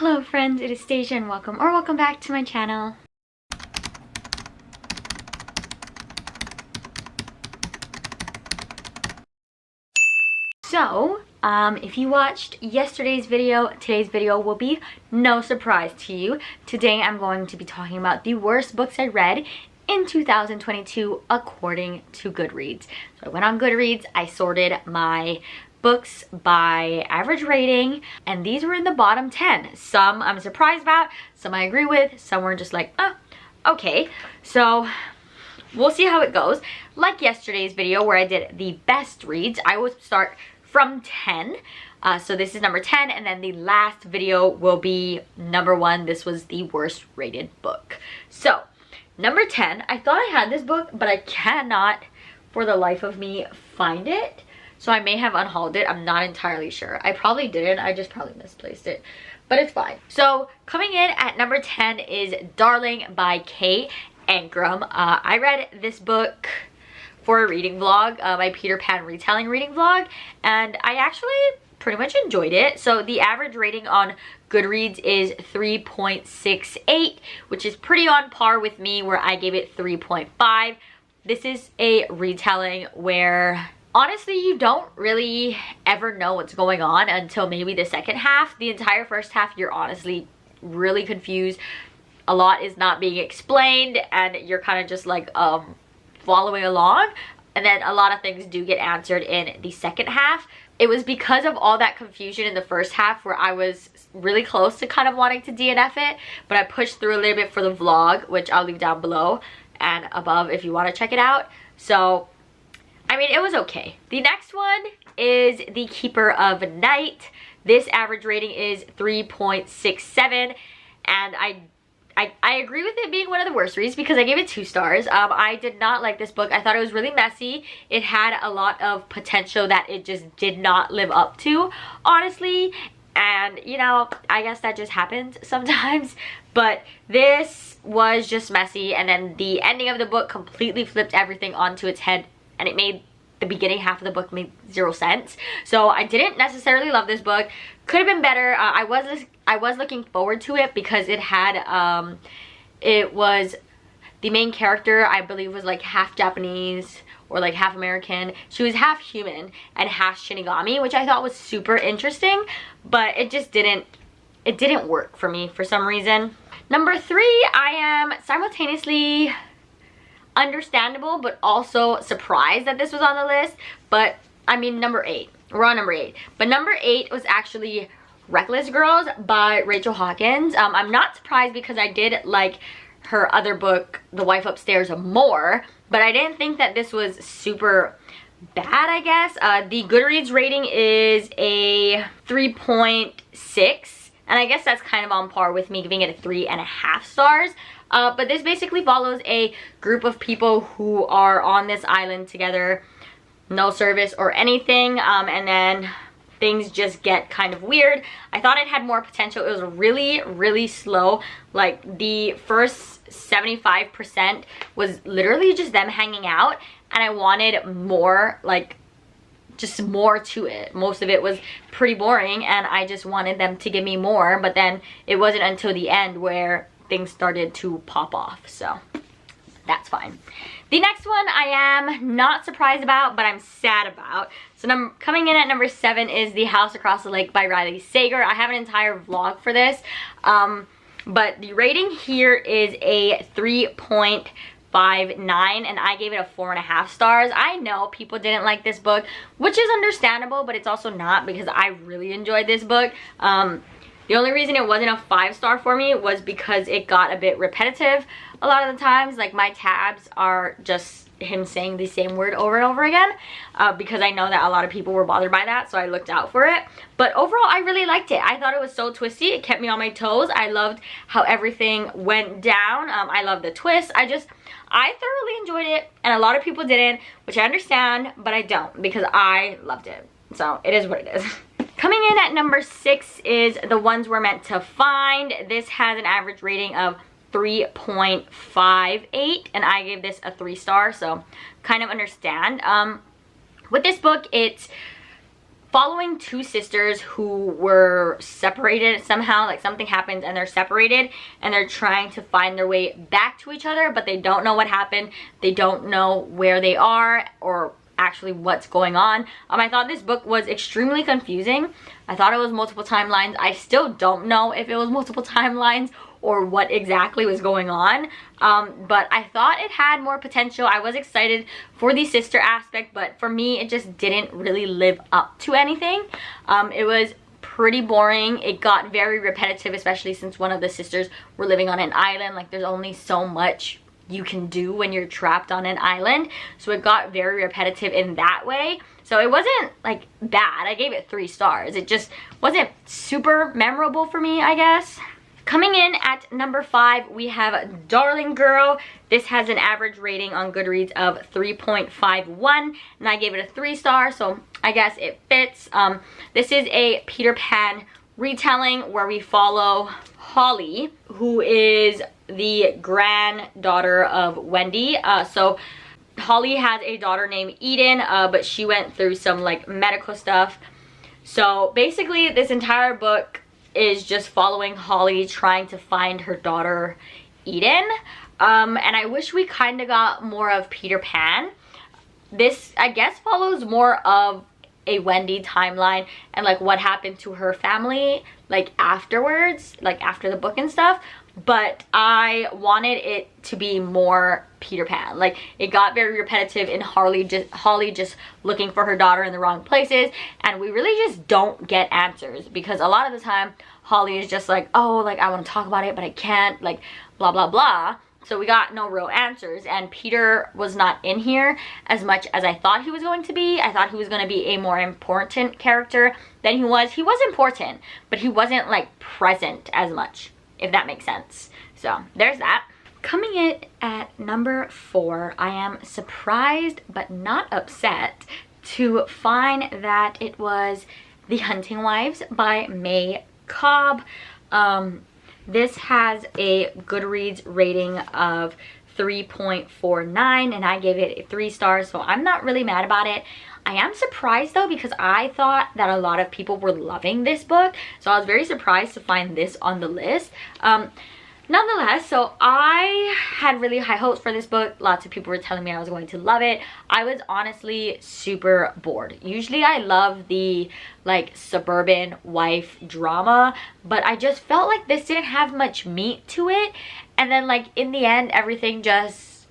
Hello friends, it is Stasia and welcome back to my channel. So, if you watched yesterday's video, today's video will be no surprise to you. Today I'm going to be talking about the worst books I read in 2022 according to Goodreads. So I went on Goodreads, I sorted my books by average rating, and these were in the bottom 10. Some I'm surprised about, some I agree with, some were just like, okay. So we'll see how it goes. Like yesterday's video where I did the best reads, I will start from 10. So this is number 10, and then the last video will be number 1. This was the worst rated book. So number 10, I thought I had this book, but I cannot for the life of me find it. So I may have unhauled it. I'm not entirely sure. I probably didn't. I just probably misplaced it. But it's fine. So coming in at number 10 is Darling by K. Ankrum. I read this book for a reading vlog, my Peter Pan retelling reading vlog. And I actually pretty much enjoyed it. So the average rating on Goodreads is 3.68, which is pretty on par with me where I gave it 3.5. This is a retelling where honestly, you don't really ever know what's going on until maybe the second half. The entire first half, you're honestly really confused. A lot is not being explained, and you're kind of just like following along. And then a lot of things do get answered in the second half. It was because of all that confusion in the first half where I was really close to kind of wanting to DNF it, but I pushed through a little bit for the vlog, which I'll leave down below and above if you want to check it out. So I mean, it was okay. The next one is The Keeper of Night. This average rating is 3.67, and I agree with it being one of the worst reads because I gave it 2 stars. I did not like this book. I thought it was really messy. It had a lot of potential that it just did not live up to, honestly. And, you know, I guess that just happens sometimes. But this was just messy, and then the ending of the book completely flipped everything onto its head. And it made the beginning half of the book made 0 sense. So I didn't necessarily love this book. Could have been better. I was looking forward to it because it had it was the main character, I believe, was like half Japanese or like half American. She was half human and half Shinigami, which I thought was super interesting, but it just didn't work for me for some reason. Number 3, I am simultaneously understandable but also surprised that this was on the list. But I mean, number 8, we're on number 8, but number 8 was actually Reckless Girls by Rachel Hawkins. I'm not surprised because I did like her other book, The Wife Upstairs, more, but I didn't think that this was super bad, I guess. The Goodreads rating is a 3.6, and I guess that's kind of on par with me giving it a 3.5 stars. But this basically follows a group of people who are on this island together, no service or anything, and then things just get kind of weird. I thought it had more potential. It was really, really slow. Like the first 75% was literally just them hanging out, and I wanted more, like just more to it. Most of it was pretty boring, and I just wanted them to give me more, but then it wasn't until the end where things started to pop off, so that's fine. The next one I am not surprised about, but I'm sad about. So coming in at number 7 is The House Across the Lake by Riley Sager. I have an entire vlog for this, but the rating here is a 3.59, and I gave it a 4.5 stars. I know people didn't like this book, which is understandable, but it's also not because I really enjoyed this book. The only reason it wasn't a 5-star for me was because it got a bit repetitive a lot of the times. Like my tabs are just him saying the same word over and over again, because I know that a lot of people were bothered by that, so I looked out for it. But overall, I really liked it. I thought it was so twisty. It kept me on my toes. I loved how everything went down. I loved the twist. I thoroughly enjoyed it, and a lot of people didn't, which I understand, but I don't because I loved it. So it is what it is. Coming in at number 6 is The Ones We're Meant to Find. This has an average rating of 3.58, and I gave this a 3 star, so kind of understand. With this book, it's following two sisters who were separated somehow. Like something happens and they're separated and they're trying to find their way back to each other, but they don't know what happened. They don't know where they are or actually what's going on. I thought this book was extremely confusing. I thought it was multiple timelines. I still don't know if it was multiple timelines or what exactly was going on, but I thought it had more potential. I was excited for the sister aspect, but for me it just didn't really live up to anything. It was pretty boring. It got very repetitive, especially since one of the sisters were living on an island. Like there's only so much you can do when you're trapped on an island, so it got very repetitive in that way. So it wasn't like bad. I gave it 3 stars. It just wasn't super memorable for me, I guess. Coming in at number 5, we have Darling Girl. This has an average rating on Goodreads of 3.51, and I gave it a 3 star, so I guess it fits. This is a Peter Pan retelling where we follow Holly, who is the granddaughter of Wendy. So Holly has a daughter named Eden, but she went through some like medical stuff. So basically this entire book is just following Holly trying to find her daughter Eden, and I wish we kind of got more of Peter Pan. This I guess follows more of a Wendy timeline and like what happened to her family like afterwards, like after the book and stuff, but I wanted it to be more Peter Pan. Like it got very repetitive in Holly just looking for her daughter in the wrong places, and we really just don't get answers because a lot of the time Holly is just like, oh, like I want to talk about it but I can't, like blah blah blah. So we got no real answers, and Peter was not in here as much as I thought he was going to be. I thought he was going to be a more important character than he was. He was important, but he wasn't like present as much, if that makes sense. So there's that. Coming in at number 4, I am surprised but not upset to find that it was The Hunting Wives by May Cobb. This has a Goodreads rating of 3.49, and I gave it a 3 stars, so I'm not really mad about it. I am surprised though because I thought that a lot of people were loving this book, so I was very surprised to find this on the list. Nonetheless, so I had really high hopes for this book. Lots of people were telling me I was going to love it. I was honestly super bored. Usually I love the like suburban wife drama, but I just felt like this didn't have much meat to it, and then like in the end everything just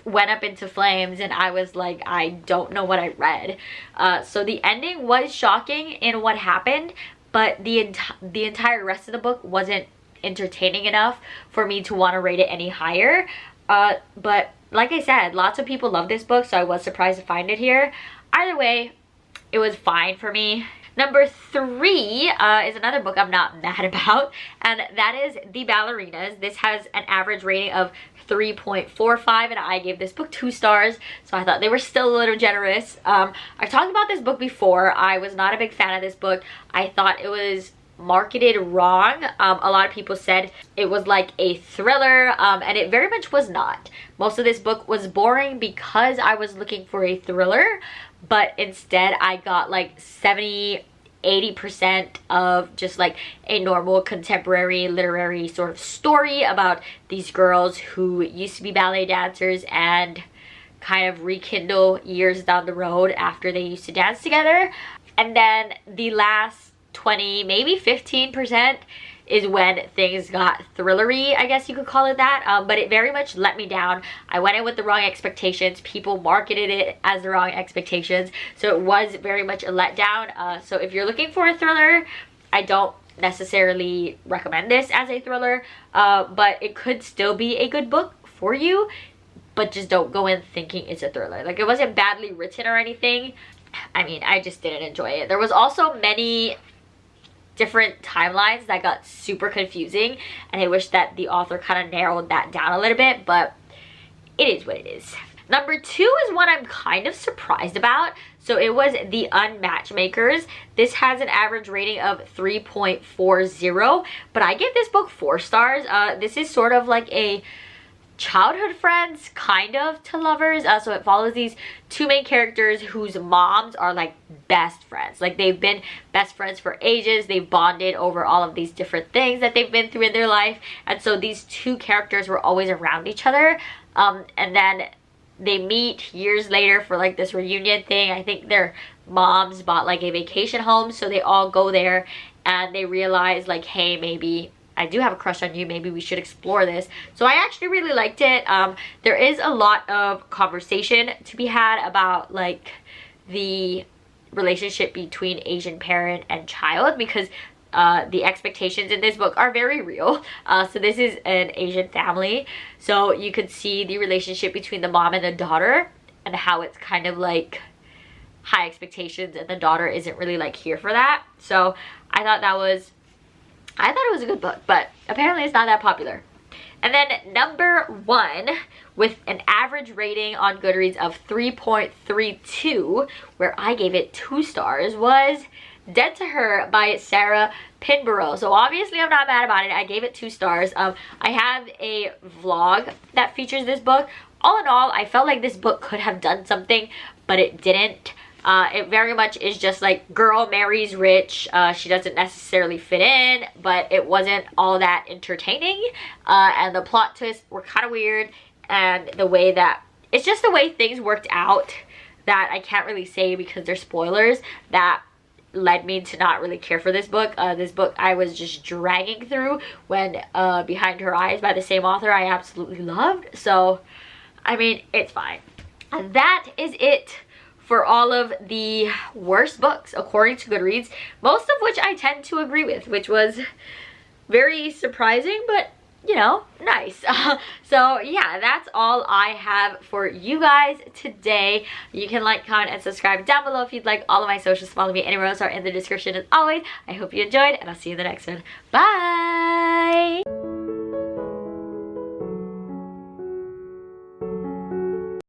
went up into flames and I was like, I don't know what I read. So the ending was shocking in what happened, but the entire rest of the book wasn't entertaining enough for me to want to rate it any higher. But like I said, lots of people love this book, so I was surprised to find it here. Either way, it was fine for me. Number 3 is another book I'm not mad about, and that is The Ballerinas. This has an average rating of 3.45, and I gave this book 2 stars, so I thought they were still a little generous. I've talked about this book before. I was not a big fan of this book. I thought it was marketed wrong. A lot of people said it was like a thriller, and it very much was not. Most of this book was boring because I was looking for a thriller, but instead I got like 70-80% of just like a normal contemporary literary sort of story about these girls who used to be ballet dancers and kind of rekindle years down the road after they used to dance together. And then the last 20, maybe 15% is when things got thrillery, I guess you could call it that. But it very much let me down. I went in with the wrong expectations. People marketed it as the wrong expectations, so it was very much a letdown. So if you're looking for a thriller, I don't necessarily recommend this as a thriller, but it could still be a good book for you, but just don't go in thinking it's a thriller. Like, it wasn't badly written or anything. I mean, I just didn't enjoy it. There was also many different timelines that got super confusing, and I wish that the author kind of narrowed that down a little bit, but it is what it is. Number 2 is one I'm kind of surprised about. So it was The Unmatched Makers. This has an average rating of 3.40, but I give this book 4 stars. This is sort of like a childhood friends kind of to lovers. So it follows these two main characters whose moms are like best friends. Like they've been best friends for ages. They've bonded over all of these different things that they've been through in their life, and so these two characters were always around each other, and then they meet years later for like this reunion thing. I think their moms bought like a vacation home, so they all go there and they realize like, hey, maybe I do have a crush on you, maybe we should explore this. So I actually really liked it. There is a lot of conversation to be had about like the relationship between Asian parent and child, because the expectations in this book are very real. So this is an Asian family, so you could see the relationship between the mom and the daughter and how it's kind of like high expectations and the daughter isn't really like here for that. So I thought it was a good book, but apparently it's not that popular. And then number 1, with an average rating on Goodreads of 3.32, where I gave it 2 stars, was Dead to Her by Sarah Pinborough. So obviously I'm not mad about it. I gave it 2 stars. I have a vlog that features this book. All in all, I felt like this book could have done something, but it didn't. It very much is just like girl marries rich. She doesn't necessarily fit in, but it wasn't all that entertaining. And the plot twists were kind of weird, and the way that, it's just the way things worked out that I can't really say because they're spoilers, that led me to not really care for this book. This book I was just dragging through, when Behind Her Eyes by the same author I absolutely loved. So I mean, it's fine. And that is it for all of the worst books according to Goodreads, most of which I tend to agree with, which was very surprising, but you know, nice. So yeah, that's all I have for you guys today. You can like, comment, and subscribe down below if you'd like. All of my socials, follow me anywhere else, are in the description as always. I hope you enjoyed, and I'll see you in the next one. Bye!